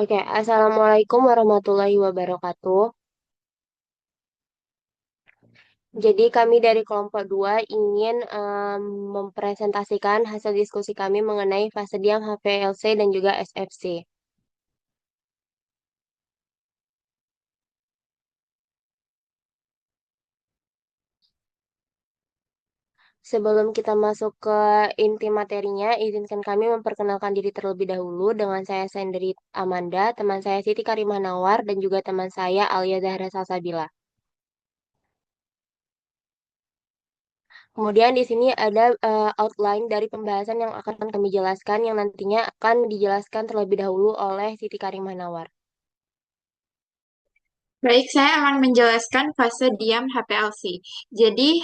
Oke, Assalamualaikum warahmatullahi wabarakatuh. Jadi kami dari kelompok 2 ingin mempresentasikan hasil diskusi kami mengenai fase diam HPLC dan juga SFC. Sebelum kita masuk ke inti materinya, izinkan kami memperkenalkan diri terlebih dahulu dengan saya Sendri Amanda, teman saya Siti Karimah Nawar, dan juga teman saya Alia Zahra Salsabila. Kemudian di sini ada outline dari pembahasan yang akan kami jelaskan yang nantinya akan dijelaskan terlebih dahulu oleh Siti Karimah Nawar. Baik, saya akan menjelaskan fase diam HPLC. Jadi,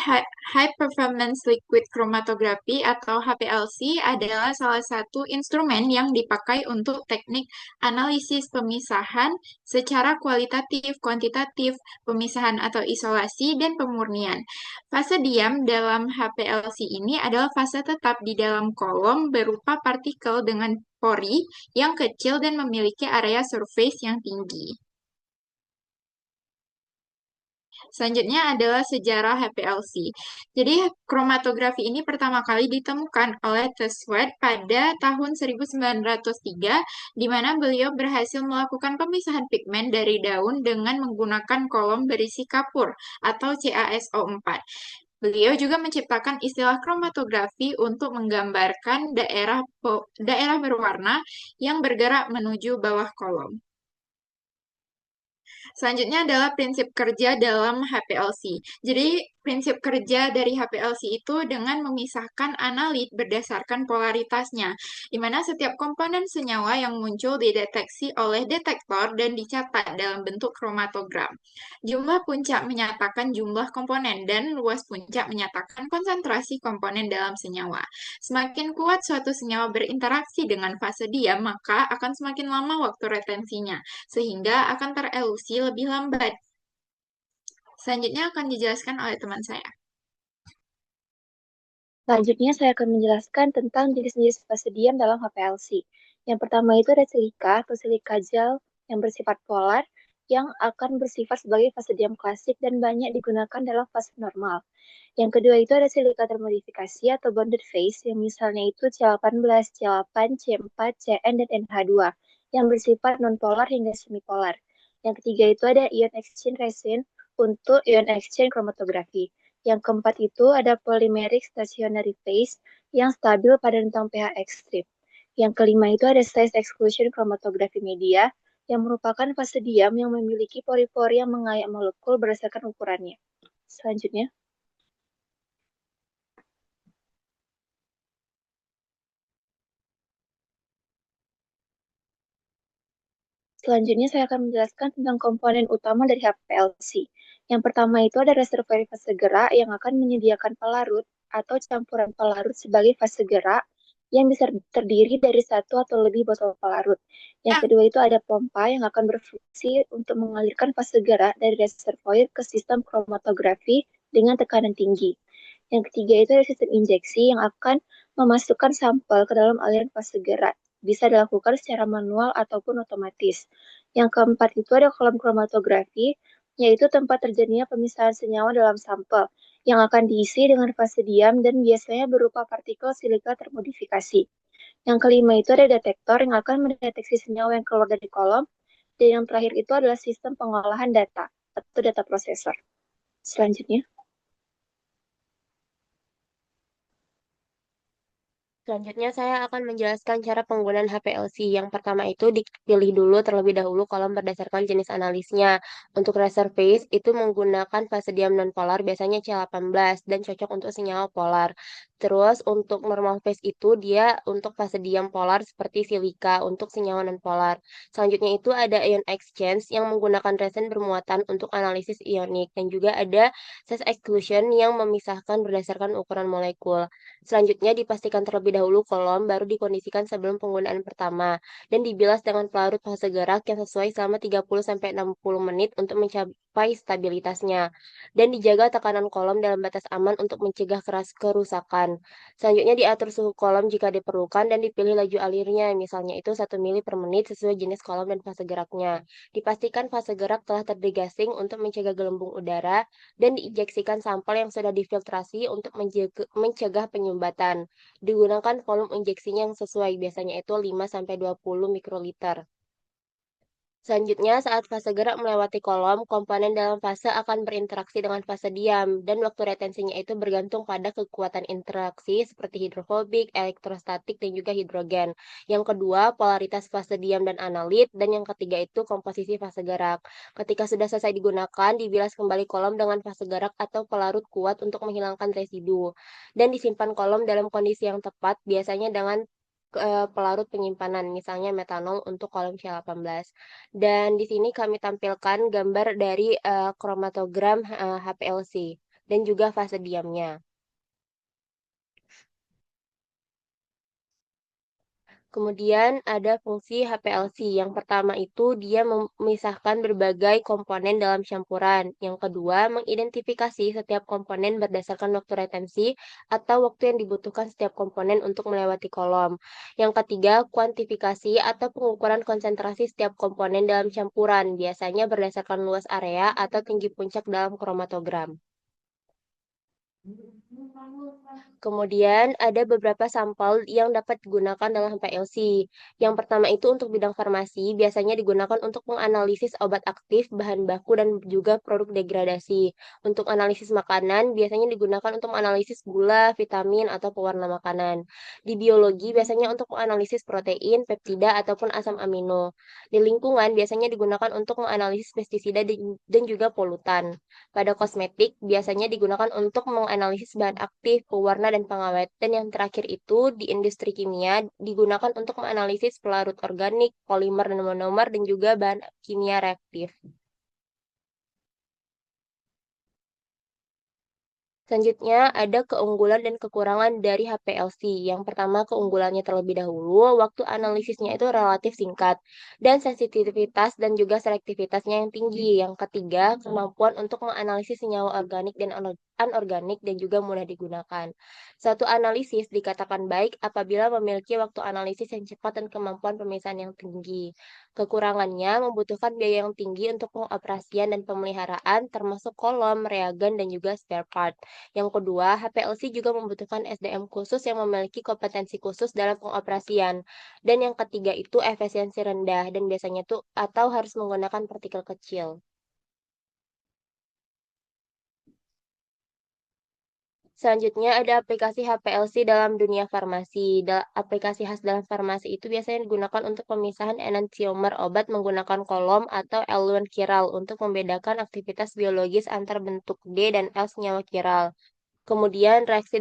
High Performance Liquid Chromatography atau HPLC adalah salah satu instrumen yang dipakai untuk teknik analisis pemisahan secara kualitatif, kuantitatif, pemisahan atau isolasi, dan pemurnian. Fase diam dalam HPLC ini adalah fase tetap di dalam kolom berupa partikel dengan pori yang kecil dan memiliki area surface yang tinggi. Selanjutnya adalah sejarah HPLC. Jadi, kromatografi ini pertama kali ditemukan oleh Theswet pada tahun 1903, di mana beliau berhasil melakukan pemisahan pigmen dari daun dengan menggunakan kolom berisi kapur atau CaSO4. Beliau juga menciptakan istilah kromatografi untuk menggambarkan daerah berwarna yang bergerak menuju bawah kolom. Selanjutnya adalah prinsip kerja dalam HPLC. Jadi, prinsip kerja dari HPLC itu dengan memisahkan analit berdasarkan polaritasnya, di mana setiap komponen senyawa yang muncul dideteksi oleh detektor dan dicatat dalam bentuk kromatogram. Jumlah puncak menyatakan jumlah komponen dan luas puncak menyatakan konsentrasi komponen dalam senyawa. Semakin kuat suatu senyawa berinteraksi dengan fase diam, maka akan semakin lama waktu retensinya sehingga akan terelusi lebih lambat. Selanjutnya akan dijelaskan oleh teman saya. Selanjutnya, saya akan menjelaskan tentang jenis-jenis fase diam dalam HPLC. Yang pertama itu ada silika atau silika gel yang bersifat polar, yang akan bersifat sebagai fase diam klasik dan banyak digunakan dalam fase normal. Yang kedua itu ada silika termodifikasi atau bonded phase, yang misalnya itu C18, C8, C4, Cn, dan NH2, yang bersifat nonpolar hingga semipolar. Yang ketiga itu ada ion exchange resin untuk ion exchange chromatografi. Yang keempat itu ada polymeric stationary phase yang stabil pada rentang pH ekstrim. Yang kelima itu ada size exclusion chromatography media yang merupakan fase diam yang memiliki pori-pori yang mengayak molekul berdasarkan ukurannya. Selanjutnya, saya akan menjelaskan tentang komponen utama dari HPLC. Yang pertama itu ada reservoir fase gerak yang akan menyediakan pelarut atau campuran pelarut sebagai fase gerak yang bisa terdiri dari satu atau lebih botol pelarut. Yang kedua itu ada pompa yang akan berfungsi untuk mengalirkan fase gerak dari reservoir ke sistem kromatografi dengan tekanan tinggi. Yang ketiga itu ada sistem injeksi yang akan memasukkan sampel ke dalam aliran fase gerak. Bisa dilakukan secara manual ataupun otomatis. Yang keempat itu ada kolom kromatografi, yaitu tempat terjadinya pemisahan senyawa dalam sampel yang akan diisi dengan fase diam dan biasanya berupa partikel silika termodifikasi. Yang kelima itu ada detektor yang akan mendeteksi senyawa yang keluar dari kolom, dan yang terakhir itu adalah sistem pengolahan data atau data processor. Selanjutnya. Selanjutnya saya akan menjelaskan cara penggunaan HPLC. Yang pertama itu dipilih dulu terlebih dahulu kolom berdasarkan jenis analisnya. Untuk reservoir itu menggunakan fase diam nonpolar biasanya C18 dan cocok untuk senyawa polar. Terus untuk normal phase itu dia untuk fase diam polar seperti silika untuk senyawa nonpolar. Selanjutnya itu ada ion exchange yang menggunakan resin bermuatan untuk analisis ionik dan juga ada size exclusion yang memisahkan berdasarkan ukuran molekul. Selanjutnya dipastikan terlebih dahulu kolom baru dikondisikan sebelum penggunaan pertama dan dibilas dengan pelarut fase gerak yang sesuai selama 30-60 menit untuk mencapai stabilitasnya dan dijaga tekanan kolom dalam batas aman untuk mencegah kerusakan. Selanjutnya diatur suhu kolom jika diperlukan dan dipilih laju alirnya, misalnya itu 1 mili per menit sesuai jenis kolom dan fase geraknya. Dipastikan fase gerak telah terdegasing untuk mencegah gelembung udara dan diinjeksikan sampel yang sudah difiltrasi untuk mencegah penyumbatan. Digunakan volume injeksinya yang sesuai, biasanya itu 5-20 mikroliter. Selanjutnya, saat fase gerak melewati kolom, komponen dalam fase akan berinteraksi dengan fase diam, dan waktu retensinya itu bergantung pada kekuatan interaksi seperti hidrofobik, elektrostatik, dan juga hidrogen. Yang kedua, polaritas fase diam dan analit, dan yang ketiga itu komposisi fase gerak. Ketika sudah selesai digunakan, dibilas kembali kolom dengan fase gerak atau pelarut kuat untuk menghilangkan residu, dan disimpan kolom dalam kondisi yang tepat, biasanya dengan pelarut penyimpanan, misalnya metanol untuk kolom C18. Dan di sini kami tampilkan gambar dari kromatogram HPLC dan juga fase diamnya. Kemudian ada fungsi HPLC. Yang pertama itu dia memisahkan berbagai komponen dalam campuran. Yang kedua, mengidentifikasi setiap komponen berdasarkan waktu retensi atau waktu yang dibutuhkan setiap komponen untuk melewati kolom. Yang ketiga, kuantifikasi atau pengukuran konsentrasi setiap komponen dalam campuran, biasanya berdasarkan luas area atau tinggi puncak dalam kromatogram. Kemudian ada beberapa sampel yang dapat digunakan dalam HPLC. Yang pertama itu untuk bidang farmasi, biasanya digunakan untuk menganalisis obat aktif, bahan baku, dan juga produk degradasi. Untuk analisis makanan, biasanya digunakan untuk menganalisis gula, vitamin, atau pewarna makanan. Di biologi, biasanya untuk menganalisis protein, peptida, ataupun asam amino. Di lingkungan, biasanya digunakan untuk menganalisis pestisida dan juga polutan. Pada kosmetik, biasanya digunakan untuk menganalisis bahan aktif, pewarna, dan pengawet. Dan yang terakhir itu, di industri kimia, digunakan untuk menganalisis pelarut organik, polimer dan monomer, dan juga bahan kimia reaktif. Selanjutnya, ada keunggulan dan kekurangan dari HPLC. Yang pertama, keunggulannya terlebih dahulu, waktu analisisnya itu relatif singkat, dan sensitivitas dan juga selektivitasnya yang tinggi. Yang ketiga, kemampuan untuk menganalisis senyawa organik dan anorganik dan juga mudah digunakan. Suatu analisis dikatakan baik apabila memiliki waktu analisis yang cepat dan kemampuan pemisahan yang tinggi. Kekurangannya membutuhkan biaya yang tinggi untuk pengoperasian dan pemeliharaan, termasuk kolom, reagen, dan juga spare part. Yang kedua, HPLC juga membutuhkan SDM khusus yang memiliki kompetensi khusus dalam pengoperasian. Dan yang ketiga itu efisiensi rendah dan biasanya tuh atau harus menggunakan partikel kecil. Selanjutnya ada aplikasi HPLC dalam dunia farmasi. Aplikasi khas dalam farmasi itu biasanya digunakan untuk pemisahan enantiomer obat menggunakan kolom atau eluan kiral untuk membedakan aktivitas biologis antar bentuk D dan L senyawa kiral. Kemudian reaksi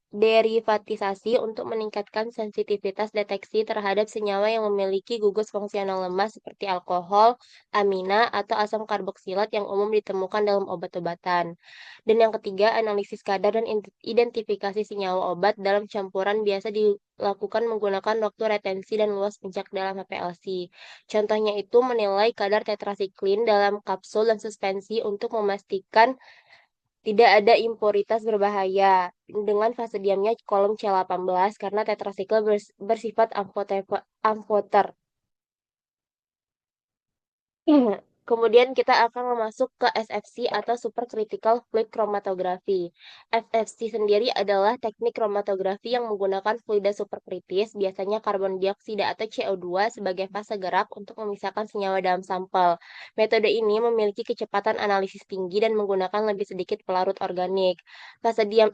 derivatisasi untuk meningkatkan sensitivitas deteksi terhadap senyawa yang memiliki gugus fungsional lemah seperti alkohol, amina, atau asam karboksilat yang umum ditemukan dalam obat-obatan. Dan yang ketiga, analisis kadar dan identifikasi senyawa obat dalam campuran biasa dilakukan menggunakan waktu retensi dan luas puncak dalam HPLC. Contohnya itu menilai kadar tetrasiklin dalam kapsul dan suspensi untuk memastikan tidak ada impuritas berbahaya dengan fase diamnya kolom C18 karena tetrasikl bersifat amfoter. Kemudian kita akan masuk ke SFC atau Supercritical Fluid Chromatography. SFC sendiri adalah teknik kromatografi yang menggunakan fluida superkritis, biasanya karbon dioksida atau CO2 sebagai fase gerak untuk memisahkan senyawa dalam sampel. Metode ini memiliki kecepatan analisis tinggi dan menggunakan lebih sedikit pelarut organik. Fase diam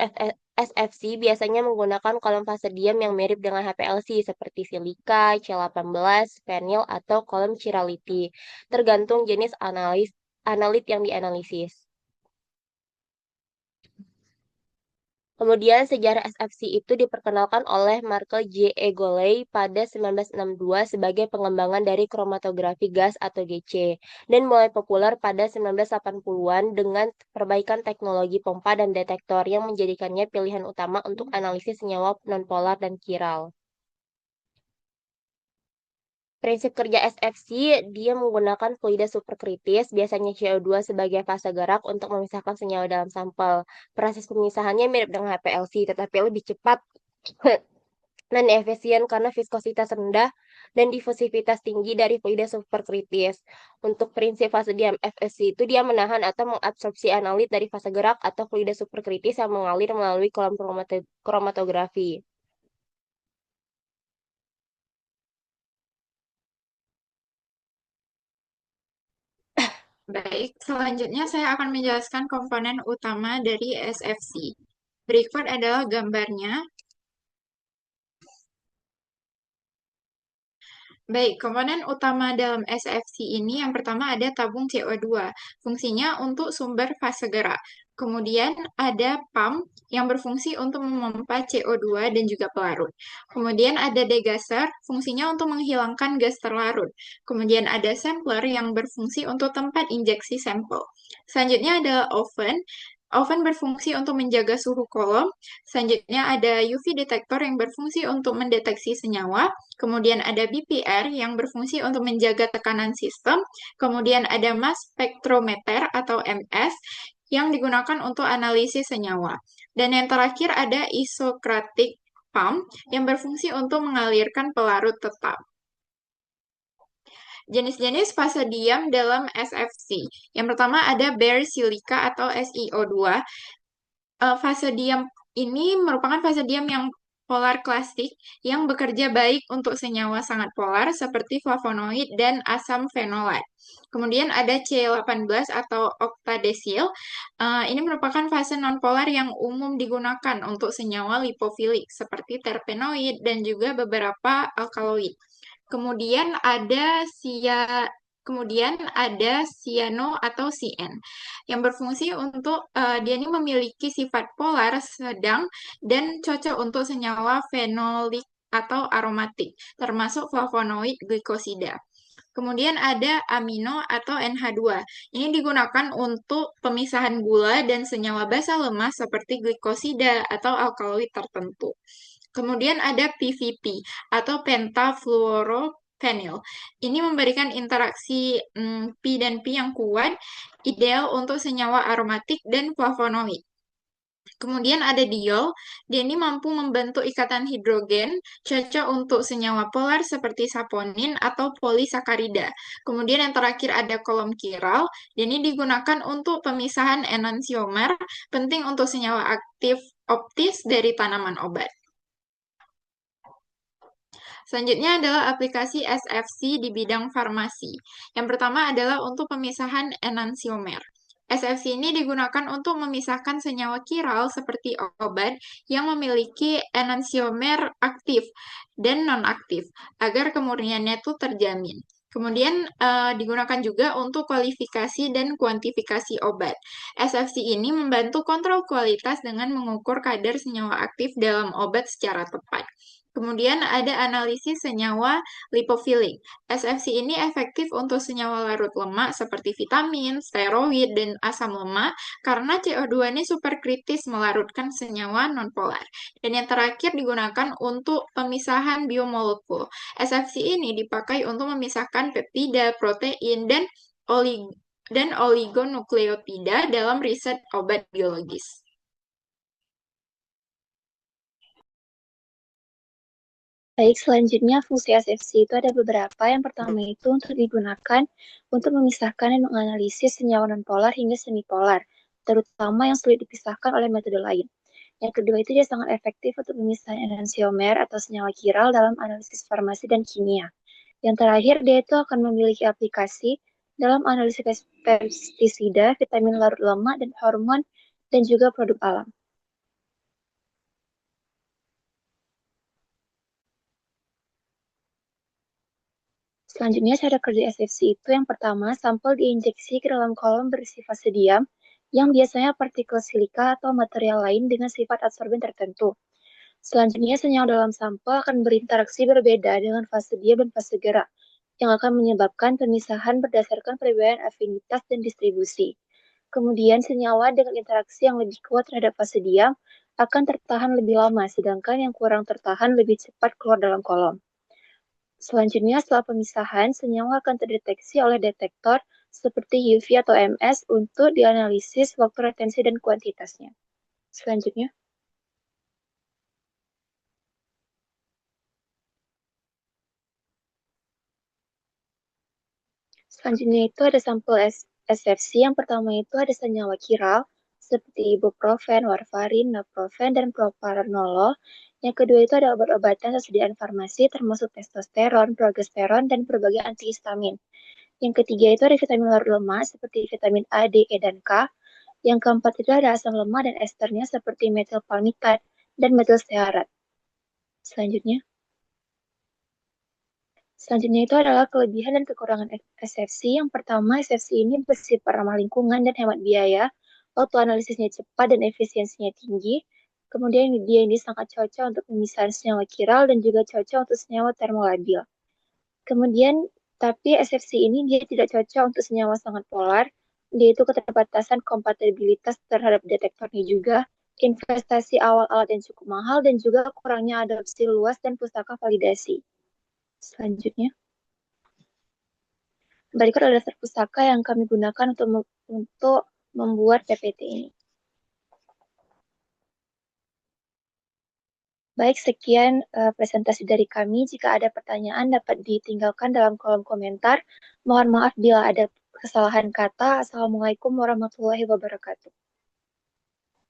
SFC biasanya menggunakan kolom fase diam yang mirip dengan HPLC seperti silika, C18, fenil, atau kolom chirality tergantung jenis analit yang dianalisis. Kemudian sejarah SFC itu diperkenalkan oleh Markel J. E. Goley pada 1962 sebagai pengembangan dari kromatografi gas atau GC dan mulai populer pada 1980-an dengan perbaikan teknologi pompa dan detektor yang menjadikannya pilihan utama untuk analisis senyawa nonpolar dan kiral. Prinsip kerja SFC, dia menggunakan fluida superkritis, biasanya CO2 sebagai fase gerak untuk memisahkan senyawa dalam sampel. Proses pemisahannya mirip dengan HPLC, tetapi lebih cepat dan efisien karena viskositas rendah dan difusivitas tinggi dari fluida superkritis. Untuk prinsip fase diam FSC itu dia menahan atau mengabsorpsi analit dari fase gerak atau fluida superkritis yang mengalir melalui kolom kromatografi. Baik, selanjutnya saya akan menjelaskan komponen utama dari SFC. Berikut adalah gambarnya. Baik, komponen utama dalam SFC ini yang pertama ada tabung CO2, fungsinya untuk sumber fase gerak. Kemudian ada pump yang berfungsi untuk memompa CO2 dan juga pelarut. Kemudian ada degasser, fungsinya untuk menghilangkan gas terlarut. Kemudian ada sampler yang berfungsi untuk tempat injeksi sampel. Selanjutnya ada oven. Oven berfungsi untuk menjaga suhu kolom. Selanjutnya ada UV detector yang berfungsi untuk mendeteksi senyawa. Kemudian ada BPR yang berfungsi untuk menjaga tekanan sistem. Kemudian ada mass spectrometer atau MS yang digunakan untuk analisis senyawa. Dan yang terakhir ada isokratik pump yang berfungsi untuk mengalirkan pelarut tetap. Jenis-jenis fase diam dalam SFC. Yang pertama ada bare silica atau SiO2. Fase diam ini merupakan fase diam yang polar klasik yang bekerja baik untuk senyawa sangat polar seperti flavonoid dan asam fenolat. Kemudian ada C18 atau oktadesil. Ini merupakan fase nonpolar yang umum digunakan untuk senyawa lipofilik seperti terpenoid dan juga beberapa alkaloid. Kemudian ada cyano atau CN yang berfungsi untuk dia ini memiliki sifat polar sedang dan cocok untuk senyawa fenolik atau aromatik, termasuk flavonoid glikosida. Kemudian ada amino atau NH2. Ini digunakan untuk pemisahan gula dan senyawa basa lemas seperti glikosida atau alkaloid tertentu. Kemudian ada PVP atau pentafluoropenil. Ini memberikan interaksi P dan P yang kuat, ideal untuk senyawa aromatik dan flavonoid. Kemudian ada diol, dia ini mampu membentuk ikatan hidrogen, cocok untuk senyawa polar seperti saponin atau polisakarida. Kemudian yang terakhir ada kolom kiral, dia ini digunakan untuk pemisahan enantiomer, penting untuk senyawa aktif optis dari tanaman obat. Selanjutnya adalah aplikasi SFC di bidang farmasi. Yang pertama adalah untuk pemisahan enantiomer. SFC ini digunakan untuk memisahkan senyawa kiral seperti obat yang memiliki enantiomer aktif dan non-aktif agar kemurniannya itu terjamin. Kemudian digunakan juga untuk kualifikasi dan kuantifikasi obat. SFC ini membantu kontrol kualitas dengan mengukur kadar senyawa aktif dalam obat secara tepat. Kemudian ada analisis senyawa lipofilik. SFC ini efektif untuk senyawa larut lemak seperti vitamin, steroid, dan asam lemak karena CO2 ini superkritis melarutkan senyawa nonpolar. Dan yang terakhir digunakan untuk pemisahan biomolekul. SFC ini dipakai untuk memisahkan peptida, protein, dan oligonukleotida dalam riset obat biologis. Baik, selanjutnya fungsi SFC itu ada beberapa. Yang pertama itu untuk digunakan untuk memisahkan dan menganalisis senyawa nonpolar hingga semipolar, terutama yang sulit dipisahkan oleh metode lain. Yang kedua itu dia sangat efektif untuk pemisahan enantiomer atau senyawa kiral dalam analisis farmasi dan kimia. Yang terakhir, dia itu akan memiliki aplikasi dalam analisis pestisida, vitamin larut lemak, dan hormon, dan juga produk alam. Selanjutnya, cara kerja SFC itu yang pertama, sampel diinjeksi ke dalam kolom berisi fase diam yang biasanya partikel silika atau material lain dengan sifat adsorben tertentu. Selanjutnya, senyawa dalam sampel akan berinteraksi berbeda dengan fase diam dan fase gerak, yang akan menyebabkan pemisahan berdasarkan perbedaan afinitas dan distribusi. Kemudian, senyawa dengan interaksi yang lebih kuat terhadap fase diam akan tertahan lebih lama, sedangkan yang kurang tertahan lebih cepat keluar dalam kolom. Selanjutnya, setelah pemisahan, senyawa akan terdeteksi oleh detektor seperti UV atau MS untuk dianalisis waktu retensi dan kuantitasnya. Selanjutnya, itu ada sampel SFC. Yang pertama itu ada senyawa kiral seperti ibuprofen, warfarin, naprofen, dan propranolol. Yang kedua itu ada obat-obatan tersediaan farmasi termasuk testosteron, progesteron, dan berbagai antihistamin. Yang ketiga itu ada vitamin larut lemak seperti vitamin A, D, E, dan K. Yang keempat itu ada asam lemak dan esternya seperti metilpalmitat dan metilstearat. Selanjutnya, itu adalah kelebihan dan kekurangan SFC. Yang pertama, SFC ini bersifat ramah lingkungan dan hemat biaya. Autoanalisisnya cepat dan efisiensinya tinggi. Kemudian dia ini sangat cocok untuk pemisahan senyawa kiral dan juga cocok untuk senyawa termolabil. Kemudian, tapi SFC ini dia tidak cocok untuk senyawa sangat polar. Dia itu keterbatasan kompatibilitas terhadap detektornya juga, investasi awal alat yang cukup mahal, dan juga kurangnya adopsi luas dan pustaka validasi. Selanjutnya, berikut adalah dasar pustaka yang kami gunakan untuk membuat PPT ini. Baik, sekian presentasi dari kami. Jika ada pertanyaan dapat ditinggalkan dalam kolom komentar. Mohon maaf bila ada kesalahan kata. Assalamualaikum warahmatullahi wabarakatuh.